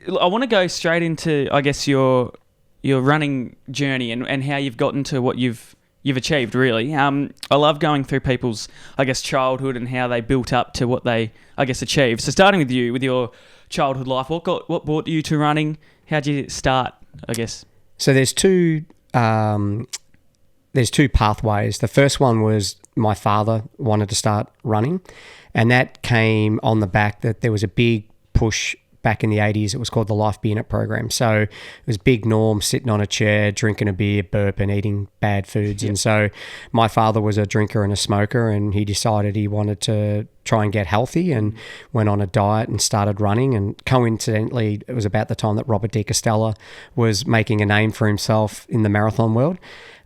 I want to go straight into, I guess, your running journey and how you've gotten to what you've achieved, really. I love going through people's, I guess, childhood and how they built up to what they, I guess, achieved. So starting with you, with your childhood life, what brought you to running? How'd you start, I guess? So there's two pathways. The first one was my father wanted to start running, and that came on the back that there was a big push back in the 80s. It was called the Life Be In It program. So it was big norm, sitting on a chair, drinking a beer, burping, eating bad foods. Yep. And so my father was a drinker and a smoker, and he decided he wanted to try and get healthy and went on a diet and started running. And coincidentally, it was about the time that Robert De Castella was making a name for himself in the marathon world.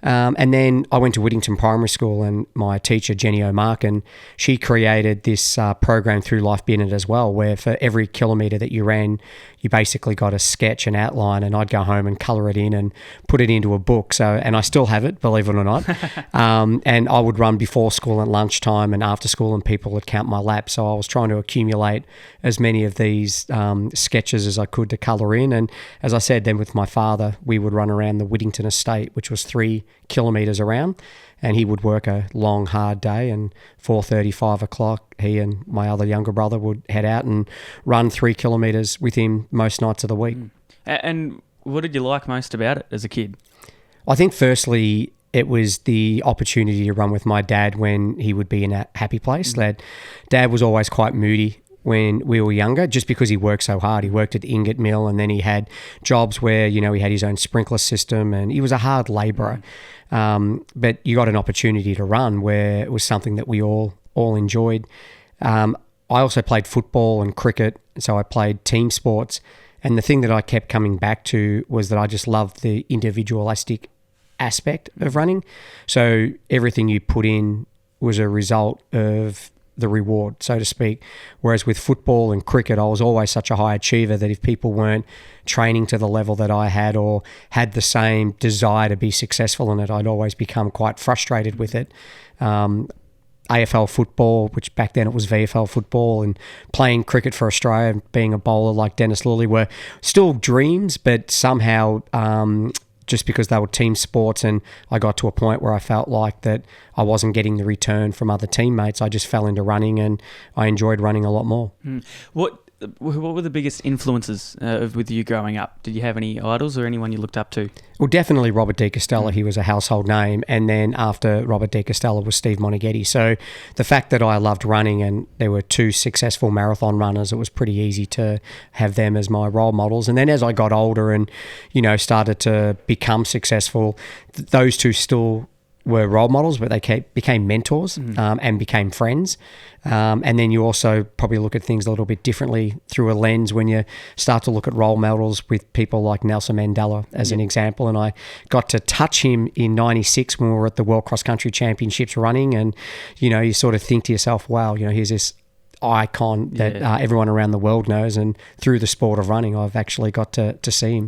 And then I went to Whittington Primary School, and my teacher, Jenny O'Markin, she created this program through Life Be In It as well, where for every kilometre that you ran, you basically got a sketch, an outline, and I'd go home and colour it in and put it into a book. So, and I still have it, believe it or not. And I would run before school and lunchtime and after school, and people would count my laps. So I was trying to accumulate as many of these sketches as I could to colour in. And as I said, then with my father, we would run around the Whittington estate, which was 3 kilometres around, and he would work a long, hard day, and 4:30, 5 o'clock, he and my other younger brother would head out and run 3 kilometres with him most nights of the week. And what did you like most about it as a kid? I think firstly, it was the opportunity to run with my dad when he would be in a happy place. Dad was always quite moody when we were younger, just because he worked so hard. He worked at the ingot mill, and then he had jobs where, he had his own sprinkler system, and he was a hard labourer. But you got an opportunity to run where it was something that we all enjoyed. I also played football and cricket, so I played team sports. And the thing that I kept coming back to was that I just loved the individualistic aspect of running. So everything you put in was a result of the reward, so to speak. Whereas with football and cricket, I was always such a high achiever that if people weren't training to the level that I had or had the same desire to be successful in it, I'd always become quite frustrated with it. AFL football, which back then it was VFL football, and playing cricket for Australia and being a bowler like Dennis Lilly were still dreams, but somehow just because they were team sports, and I got to a point where I felt like that I wasn't getting the return from other teammates, I just fell into running, and I enjoyed running a lot more. What were the biggest influences with you growing up? Did you have any idols or anyone you looked up to? Well, definitely Robert De Castella. He was a household name. And then after Robert De Castella was Steve Moneghetti. So the fact that I loved running and there were 2 successful marathon runners, it was pretty easy to have them as my role models. And then as I got older and, started to become successful, those 2 still were role models, but they became mentors and became friends. And then you also probably look at things a little bit differently through a lens when you start to look at role models with people like Nelson Mandela as an example. And I got to touch him in 96 when we were at the World Cross Country Championships running. And, you sort of think to yourself, wow, here's this icon that everyone around the world knows. And through the sport of running, I've actually got to see him.